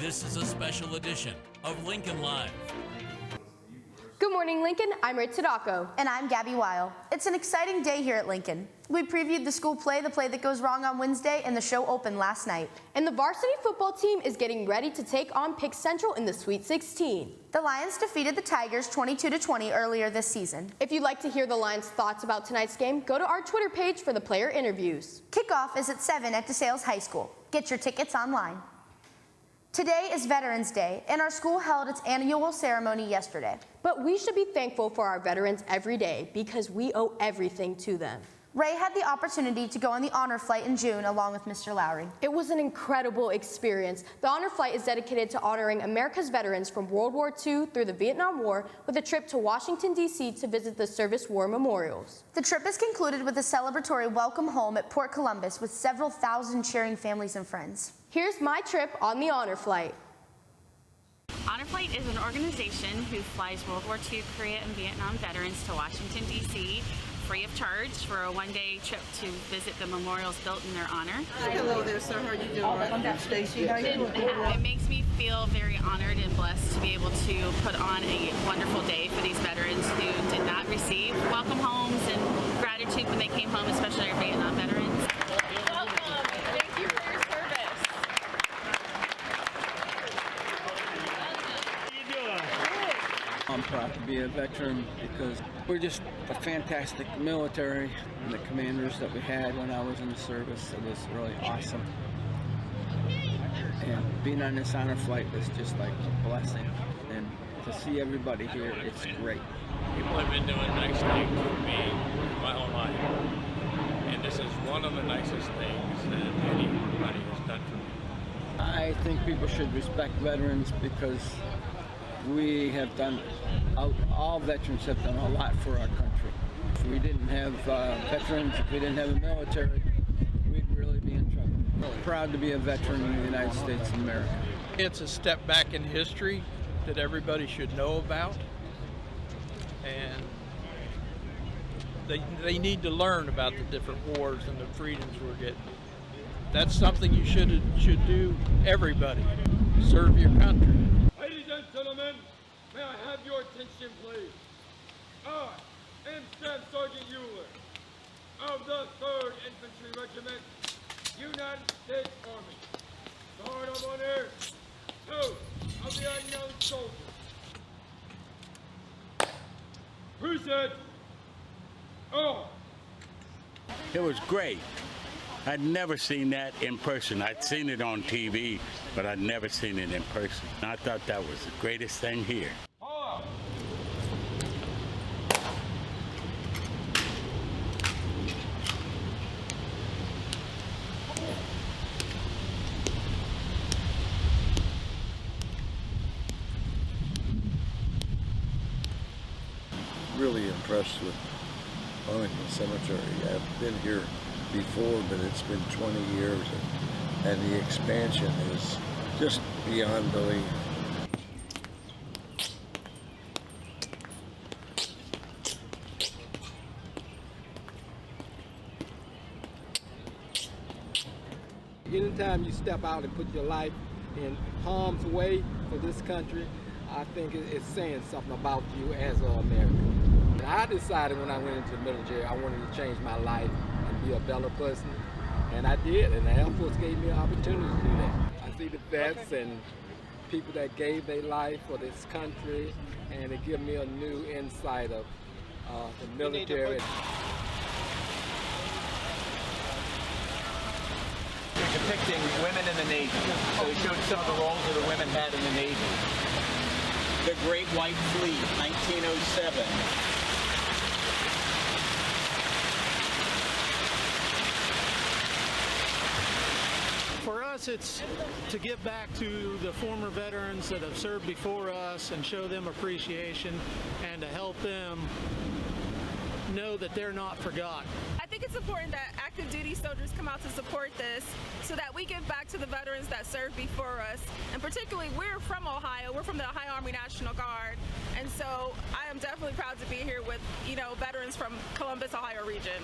This is a special edition of Lincoln Live. Good morning, Lincoln. I'm Ray Tadako. And I'm Gabby Weil. It's an exciting day here at Lincoln. We previewed the school play, The Play That Goes Wrong, on Wednesday, and the show opened last night. And the varsity football team is getting ready to take on Pick Central in the Sweet 16. The Lions defeated the Tigers 22-20 earlier this season. If you'd like to hear the Lions' thoughts about tonight's game, go to our Twitter page for the player interviews. Kickoff is at 7 at DeSales High School. Get your tickets online. Today is Veterans Day, and our school held its annual ceremony yesterday. But we should be thankful for our veterans every day because we owe everything to them. Ray had the opportunity to go on the honor flight in June along with Mr. Lowry. It was an incredible experience. The honor flight is dedicated to honoring America's veterans from World War II through the Vietnam War with a trip to Washington, D.C. to visit the service war memorials. The trip is concluded with a celebratory welcome home at Port Columbus with several thousand cheering families and friends. Here's my trip on the honor flight. Honor Flight is an organization who flies World War II, Korea, and Vietnam veterans to Washington, D.C. free of charge for a one-day trip to visit the memorials built in their honor. Hello there, sir. How are you doing? I'm Stacy. How are you doing? It makes me feel very honored and blessed to be able to put on a wonderful day for these veterans who did not receive welcome homes and gratitude when they came home, especially our Vietnam veterans. Welcome. Thank you for your service. I'm proud to be a veteran because we're just a fantastic military, and the commanders that we had when I was in the service, it was really awesome. And being on this honor flight was just like a blessing. And to see everybody here, it's great. People have been doing nice things for me my whole life. And this is one of the nicest things that anybody has done for me. I think people should respect veterans because we have done, all veterans have done a lot for our country. If we didn't have veterans, if we didn't have a military, we'd really be in trouble. Really proud to be a veteran in the United States of America. It's a step back in history that everybody should know about, and they need to learn about the different wars and the freedoms we're getting. That's something you should do, everybody. Serve your country. Ladies and gentlemen, may I have your attention, please? I am Staff Sergeant Euler of the 3rd Infantry Regiment, United States Army. Guard of Honor, 2 of the Unknown Soldier. Present. Oh. It was great. I'd never seen that in person. I'd seen it on TV, but I'd never seen it in person. And I thought that was the greatest thing here. Really impressed with Arlington Cemetery. I've been here before, but it's been 20 years, and the expansion is just beyond belief. Anytime you step out and put your life in harm's way for this country, I think it's saying something about you as an American. And I decided when I went into the military, I wanted to change my life and be a better person, and I did, and the Air Force gave me an opportunity to do that. I see the vets and people that gave their life for this country, and it gives me a new insight of the military. Depicting women in the Navy. So they showed some of the roles that the women had in the Navy. The Great White Fleet, 1907. For us, it's to give back to the former veterans that have served before us and show them appreciation and to help them know that they're not forgotten. I think it's important that active duty soldiers come out to support this so that we give back to the veterans that served before us. And particularly, we're from Ohio. We're from the Ohio Army National Guard. And so I am definitely proud to be here with, veterans from Columbus, Ohio region.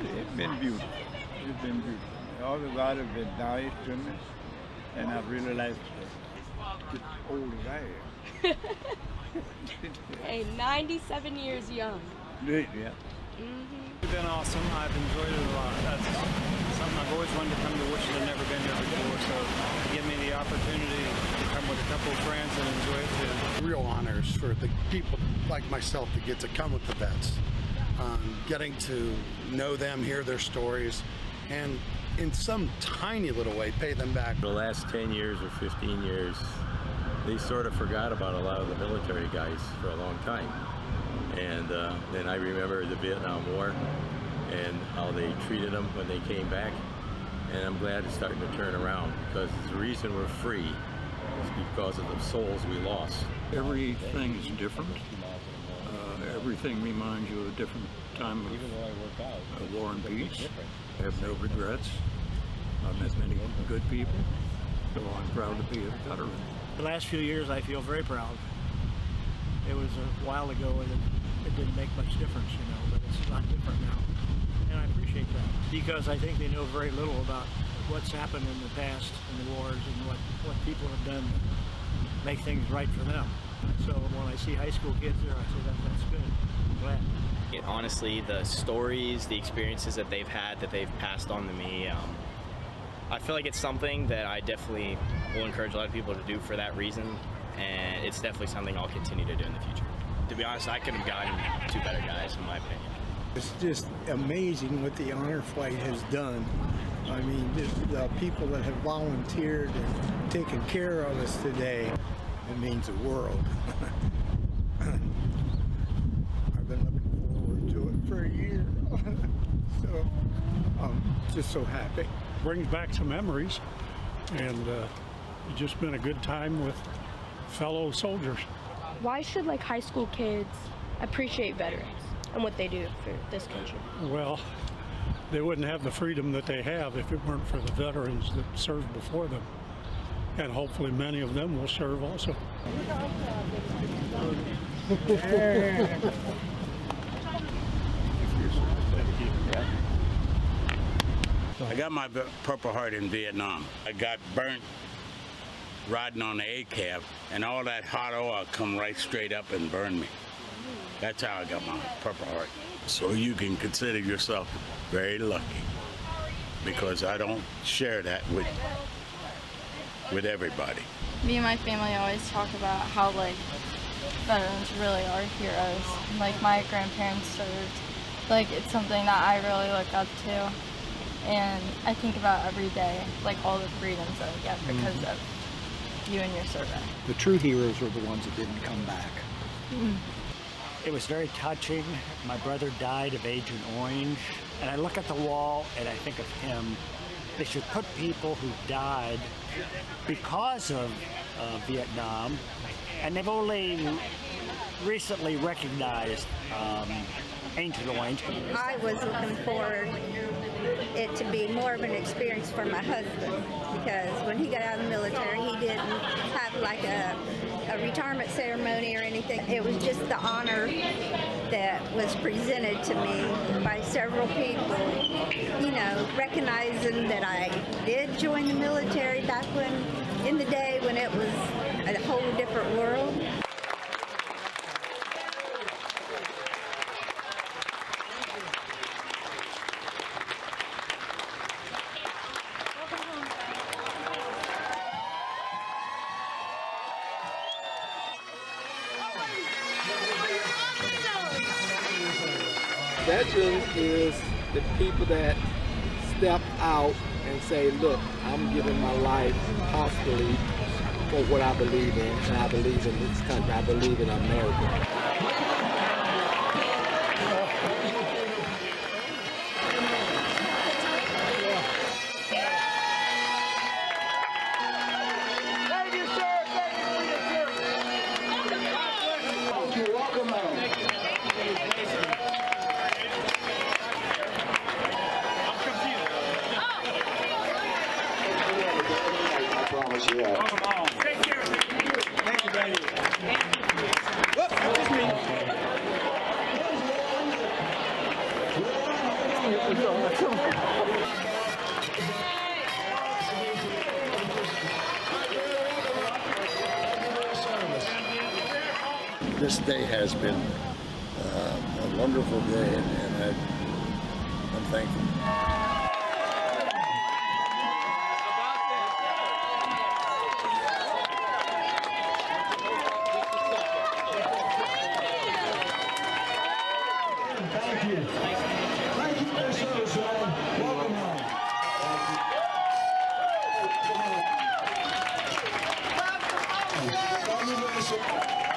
It's been beautiful. It's been beautiful. all the lot have been nice to me, and I really like to get old as I am. Hey, 97 years young. Yeah. It's been awesome. I've enjoyed it a lot. That's something I've always wanted to come to Wichita. I've never been here before, so to give me the opportunity to come with a couple of friends and enjoy it too. Real honors for the people like myself to get to come with the vets, getting to know them, hear their stories, and in some tiny little way pay them back. The last 10 years or 15 years, they sort of forgot about a lot of the military guys for a long time. And then I remember the Vietnam War and how they treated them when they came back. And I'm glad it's starting to turn around, because the reason we're free is because of the souls we lost. Everything is different. Everything reminds you of a different time of war and peace. I have no regrets. I've met many good people, so I'm proud to be a veteran. The last few years I feel very proud. It was a while ago and it didn't make much difference, you know, but it's a lot different now. And I appreciate that, because I think they know very little about what's happened in the past in the wars and what people have done to make things right for them. So when I see high school kids there, I say that's good. I'm glad. Honestly, the stories, the experiences that they've had, that they've passed on to me, I feel like it's something that I definitely will encourage a lot of people to do for that reason, and it's definitely something I'll continue to do in the future. To be honest, I could have gotten two better guys, in my opinion. It's just amazing what the Honor Flight has done. I mean, the people that have volunteered and taken care of us today, it means the world. I've been looking forward to it for a year, so I'm just so happy. Brings back some memories, and it's just been a good time with fellow soldiers. Why should high school kids appreciate veterans and what they do for this country? Well, they wouldn't have the freedom that they have if it weren't for the veterans that served before them. And hopefully many of them will serve also. I got my Purple Heart in Vietnam. I got burnt riding on the A-cab, and all that hot oil come right straight up and burned me. That's how I got my Purple Heart. So you can consider yourself very lucky, because I don't share that with everybody. Me and my family always talk about how veterans really are heroes. My grandparents served. It's something that I really look up to. And I think about every day, all the freedoms that I get because of you and your service. The true heroes were the ones that didn't come back. It was very touching. My brother died of Agent Orange, and I look at the wall and I think of him. They should put people who died because of Vietnam, and they've only recently recognized Agent Orange. I was looking forward it to be more of an experience for my husband, because when he got out of the military, he didn't have a retirement ceremony or anything. It was just the honor that was presented to me by several people, recognizing that I did join the military back in the day when it was a whole different world. Veterans is the people that step out and say, look, I'm giving my life possibly for what I believe in, and I believe in this country, I believe in America. Thank you, baby. Whoop, excuse me. this day has been a wonderful day, and I'm thankful. Thank you. Thank you for your service, man. Welcome home. Thank you.